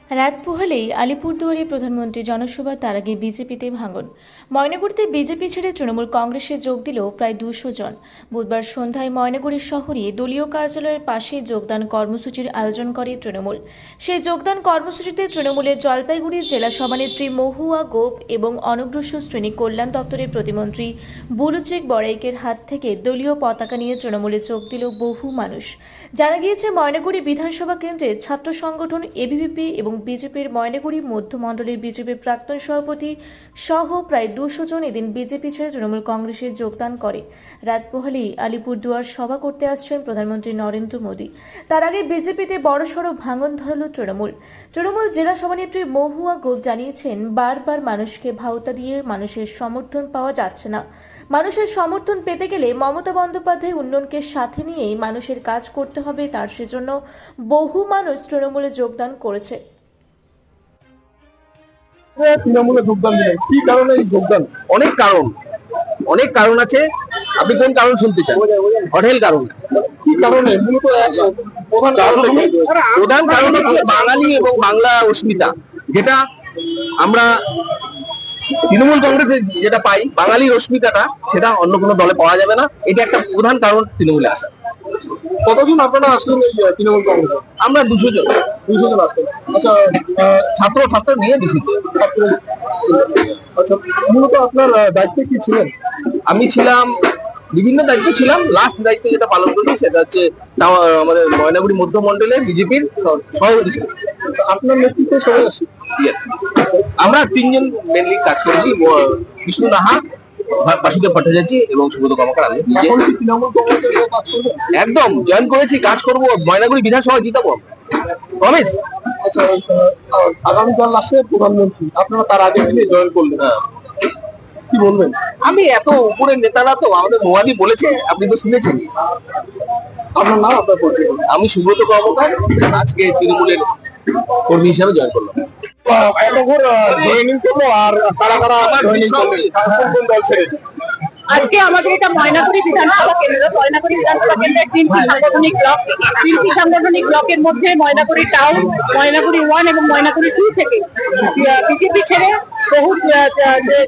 রাত পোহালেই আলিপুরদুয়ারে প্রধানমন্ত্রী জনসভা, তার আগে বিজেপিতে ভাঙন। ময়নাগুড়িতে বিজেপি ছেড়ে তৃণমূল কংগ্রেসে যোগ দিল প্রায় 200 জন। বুধবার সন্ধ্যায় ময়নাগুড়ি শহরে দলীয় কার্যালয়ের পাশে যোগদান কর্মসূচির আয়োজন করে তৃণমূল। সেই যোগদান কর্মসূচিতে তৃণমূলের জলপাইগুড়ি জেলা সভানেত্রী মহুয়া গোপ এবং অনগ্রসর শ্রেণী কল্যাণ দপ্তরের প্রতিমন্ত্রী বুলুচেক বড়াইকের হাত থেকে দলীয় পতাকা নিয়ে তৃণমূলে যোগ দিল বহু মানুষ। জানা গিয়েছে, ময়নাগুড়ি বিধানসভা কেন্দ্রের ছাত্র সংগঠন এবিভিপি এবং বিজেপির ময়নাগুড়ি মধ্যমণ্ডলের বিজেপির প্রাক্তন সভাপতি সহ প্রায় 200 জন এদিন বিজেপি ছেড়ে তৃণমূল কংগ্রেসে যোগদান করে। রাত পোহালেই আলিপুরদুয়ার সভা করতে আসছেন প্রধানমন্ত্রী নরেন্দ্র মোদী। তার আগে বিজেপিতে বড়সড় ভাঙন ধরালো তৃণমূল জেলা সভানেত্রী মহুয়া গোপ জানিয়েছেন, বারবার মানুষকে ভাওতা দিয়ে মানুষের সমর্থন পাওয়া যাচ্ছে না। মানুষের সমর্থন পেতে গেলে মমতা বন্দ্যোপাধ্যায় উন্নয়নকে সাথে নিয়েই মানুষের কাজ করতে হবে। তার সেজন্য বহু মানুষ তৃণমূলে যোগদান করেছে। তৃণমূলে যোগদান দিলেন, কি কারণে এই যোগদান? অনেক কারণ আছে। আপনি কোন কারণ শুনতে চান? হোটেল কারণ। কি কারণে? মূলত প্রধান কারণ হচ্ছে বাঙালি এবং বাংলা অস্মিতা, যেটা আমরা তৃণমূল কংগ্রেসে যেটা পাই, বাঙালির অস্মিতাটা সেটা অন্য কোনো দলে পাওয়া যাবে না। এটা একটা প্রধান কারণ তৃণমূলে আসা। কতজন আপনারা আসলেন এই তৃণমূল কংগ্রেসে? আমরা 200 জন। 200 জন আসলেন। আচ্ছা, ছাত্র নিয়ে 200 জন। আচ্ছা, মূলত আপনার দায়িত্বে কি ছিলেন? আমি ছিলাম বিভিন্ন দায়িত্ব ছিলাম। লাস্ট দায়িত্ব যেটা পালন করি সেটা হচ্ছে আমাদের ময়নাগুড়ি মধ্যমণ্ডলের বিজেপির সভাপতি ছিলাম। আপনার নেতৃত্বে সবাই আসে? আমরা 3 জন মেনলি কাজ করেছি, বিষ্ণু নাহা, বাসুদেব ভট্টাচার্য এবং সুব্রত কর্মকার। তৃণমূল কংগ্রেসের কাজ করবেন? একদম জয়েন করেছি, কাজ করবো, ময়নাগুড়ি বিধানসভা জিতাবো, প্রমিস। আচ্ছা, আগামীকাল আসছে প্রধানমন্ত্রী, আপনারা তার আগে দিনে জয়েন করলেন, কি বলবেন? আমি এত উপরের নেতারা তো আমাদের মোয়াদি বলেছে, আপনি তো শুনেছেন। আপনার নাম, আপনার পরিচয়? আমি সুব্রত কর্মকার, আজকে তৃণমূলের কর্মী হিসাবে জয়েন করলাম। আর কারা কারা জয়েনিং করলেন? কোন দল ছেড়ে? আজকে আমাদের এটা ময়নাগুড়ি বিধানসভা কেন্দ্র। ময়নাগুড়ি বিধানসভা কেন্দ্রের 3টি সাংগঠনিক ব্লক। 3টি সাংগঠনিক ব্লকের মধ্যে ময়নাগুড়ি টাউন, ময়নাগুড়ি 1 এবং ময়নাগুড়ি 2 থেকে বিজেপি ছেড়ে বহু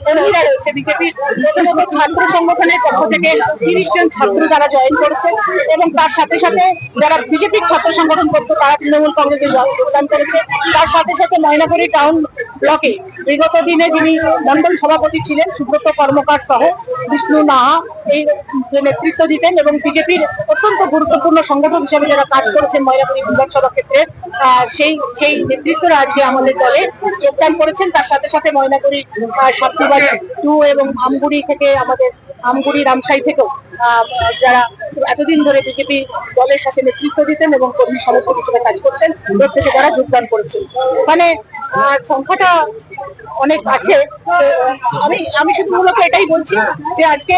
কর্মীরা রয়েছে। বিজেপির প্রথমত ছাত্র সংগঠনের পক্ষ থেকে 30 জন ছাত্র তারা জয়েন করেছে এবং তার সাথে সাথে যারা বিজেপির ছাত্র সংগঠন করতো তারা তৃণমূল কংগ্রেসে যোগদান করেছে। তার সাথে সাথে ময়নাগুড়ি টাউন ব্লকে বিগত দিনে যিনি মন্ডল সভাপতি ছিলেন সুব্রত কর্মকার সহ বিষ্ণু নাহা এই নেতৃত্ব দিতেন এবং বিজেপির অত্যন্ত গুরুত্বপূর্ণ সংগঠন হিসেবে যারা কাজ করেছেন ময়নাগুড়ি বিধানসভা ক্ষেত্রে, সেই নেতৃত্বরা আজকে আমাদের দলে যোগদান করেছেন। তার সাথে সাথে ময়নাগুড়ি সাপ্তিবাড়ি 2 এবং আমগুড়ি থেকে আমাদের আমগুড়ি রামসাই থেকেও যারা এতদিন ধরে বিজেপি দলের সাথে নেতৃত্ব দিতেন এবং কর্মী সমর্থক হিসেবে কাজ করছেন, প্রত্যেকে যারা যোগদান করেছেন। মানে সংখ্যাটা অনেক আছে। আমি শুধু মূলত এটাই বলছি যে আজকে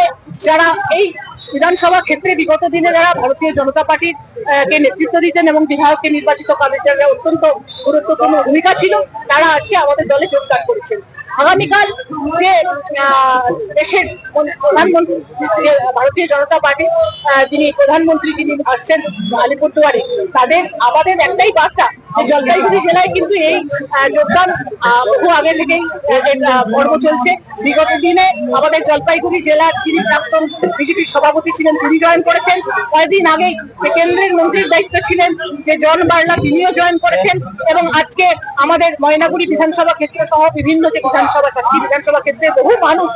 যারা এই বিধানসভা ক্ষেত্রে বিগত দিনে যারা ভারতীয় জনতা পার্টির কে নেতৃত্ব দিতেন এবং বিধায়ককে নির্বাচিত করার জন্য অত্যন্ত গুরুত্বপূর্ণ ভূমিকা ছিল, তারা আজকে আমাদের দলে যোগদান করেছেন। আগামীকাল যে দেশের প্রধানমন্ত্রী, যে ভারতীয় জনতা পার্টি যিনি প্রধানমন্ত্রী যিনি আসছেন আলিপুরদুয়ারে, আমাদের একটাই বার্তা যে জলপাইগুড়ি জেলায় কিন্তু এই যোগদান বহু আগে থেকেই পর্ব চলছে। বিগত দিনে আমাদের জলপাইগুড়ি জেলার যিনি প্রাক্তন বিজেপির সভাপতি ছিলেন তিনি জয়েন করেছেন। কয়েকদিন আগেই কেন্দ্রের মন্ত্রীর দায়িত্ব ছিলেন যে জন বার্লা, তিনিও জয়েন করেছেন এবং আজকে আমাদের ময়নাগুড়ি বিধানসভা ক্ষেত্র সহ বিভিন্ন যে বিধানসভা ক্ষেত্রে বহু মানুষ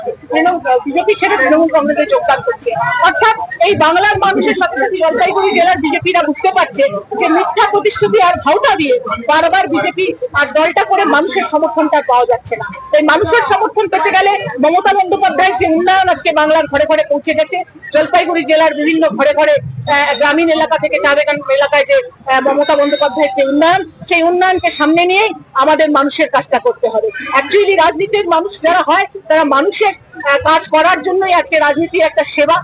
বিজেপি ছেড়ে তৃণমূল কংগ্রেসে যোগদান করছে। অর্থাৎ এই বাংলার মানুষের সাথে সাথে জলপাইগুড়ি জেলার বিজেপিরা বুঝতে পারছে যে মিথ্যা প্রতিশ্রুতি আর ভাওতা দিয়ে বারবার বিজেপি আর দলটা করে মানুষের সমর্থনটা পাওয়া যাচ্ছে না। এই মানুষের সমর্থন পেতে গেলে মমতা বন্দ্যোপাধ্যায়ের যে উন্নয়ন আজকে বাংলার ঘরে ঘরে পৌঁছে গেছে, জলপাইগুড়ি জেলার বিভিন্ন ঘরে ঘরে গ্রামীণ এলাকা থেকে চা বাগান এলাকায় যে মমতা বন্দ্যোপাধ্যায়ের যে উন্নয়ন, সেই উন্নয়নকে সামনে নিয়ে আমাদের মানুষের কাজটা করতে হবে। অ্যাকচুয়ালি রাজনীতির মানুষ যারা হয় তারা মানুষের কাজ করার জন্যই আজকে রাজনীতির একটা সেবা।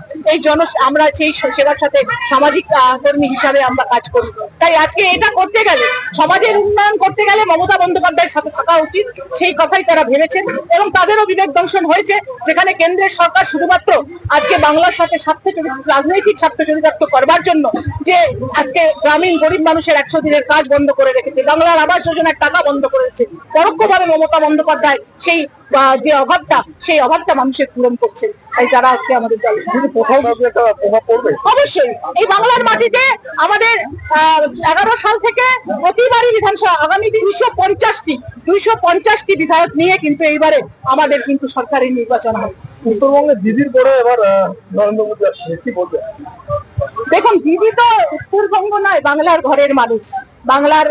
আমরা সেই সেবার সাথে সামাজিক কর্মী হিসাবে আমরা কাজ করি। তাই আজকে এটা করতে গেলে, সমাজের উন্নয়ন করতে গেলে মমতা বন্দ্যোপাধ্যায়ের সাথে থাকা উচিত সেই কথাই তারা ভেবেছেন এবং তাদেরও বিবেক দংশন হয়েছে, যেখানে কেন্দ্রের সরকার শুধুমাত্র আজকে বাংলার সাথে রাজনৈতিক স্বার্থ চরিতার্থ করবার জন্য যে আজকে গ্রামীণ গরিব মানুষের 100 দিনের কাজ বন্ধ করে রেখেছে, বাংলার আবাস যোজনার টাকা বন্ধ করেছে, পরোক্ষভাবে মমতা বন্দ্যোপাধ্যায় সেই যে সেই অভাবটা মানুষের পূরণ করছে। তাই যারা আজকে আমাদের দল কোথাও না একটা প্রভাব পড়বে। অবশ্যই এই বাংলার মাটিতে আমাদের 11 সাল থেকে প্রতিবারই বিধানসভা আগামী 250টি বিধায়ক নিয়ে কিন্তু এইবারে আমাদের কিন্তু সরকারি নির্বাচন হবে। উত্তরবঙ্গে দিদির পরে এবার নরেন্দ্র মোদী আসছে, কি বলবেন? দেখুন, দিদি তো উত্তরবঙ্গ নয়, বাংলার ঘরের মানুষ, বাংলার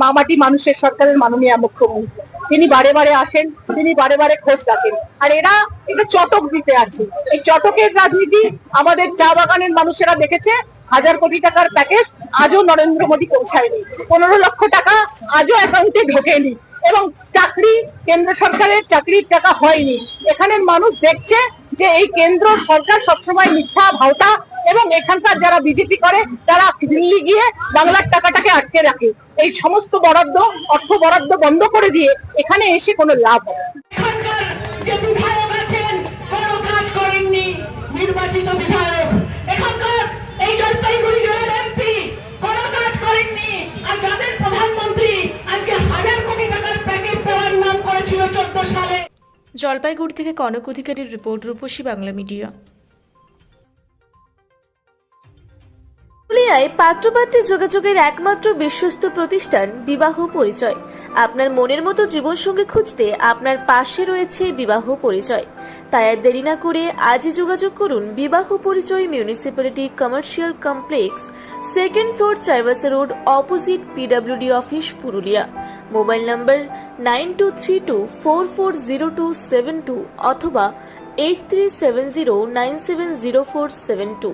মামাটি মানুষের সরকারের মাননীয় মুখ্যমন্ত্রী। তিনি বারে বারে আসেন, তিনি বারে বারে খোঁজ রাখেন, আর এরা এটা চটক দিতে আছে। এই চটকের রাজনীতি আমাদের চা বাগানের মানুষেরা দেখেছে। 1000 কোটি টাকার প্যাকেজ আজও নরেন্দ্র মোদী পৌঁছায়নি, 15 লক্ষ টাকা আজও অ্যাকাউন্টে ঢোকেনি, এবং চাকরি কেন্দ্র সরকারের চাকরির টাকা হয়নি। এখানের মানুষ দেখছে যে এই কেন্দ্র সরকার সবসময় মিথ্যা ভাওতা, এবং এখানকার যারা বিজেপি করে তারা দিল্লি গিয়ে বাংলার টাকাটাকে আটকে রাখে। এই সমস্ত অর্থ বরাদ্দ বন্ধ করে দিয়ে এখানে এসে কোনো লাভ হয় না। এখানকার যে বিধায়ক আছেন কোনো কাজ করেননি, নির্বাচিত বিধায়ক এখানকার এই জলপাইগুড়ি জেলার এমপি কোনো কাজ করেননি, আর যাদের প্রধানমন্ত্রী আজকে 1000 কোটি টাকার প্যাকেজ দেওয়ার নাম করেছিল 14 সালে। জলপাইগুড়ি থেকে কনক অধিকারীর রিপোর্ট, রূপসী বাংলা মিডিয়া। পুরুলিয়ায় পাত্রপাত্রী যোগাযোগের একমাত্র বিশ্বস্ত প্রতিষ্ঠান বিবাহ পরিচয়। আপনার মনের মতো জীবনসঙ্গী খুঁজতে আপনার পাশে রয়েছে বিবাহ পরিচয়। তাই আর দেরি না করে আজই যোগাযোগ করুন বিবাহ পরিচয়, municipality commercial complex, 2nd floor, Chaibasa road, opposite PWD office, Purulia. Mobile নম্বর 9232440272 অথবা 8370970472।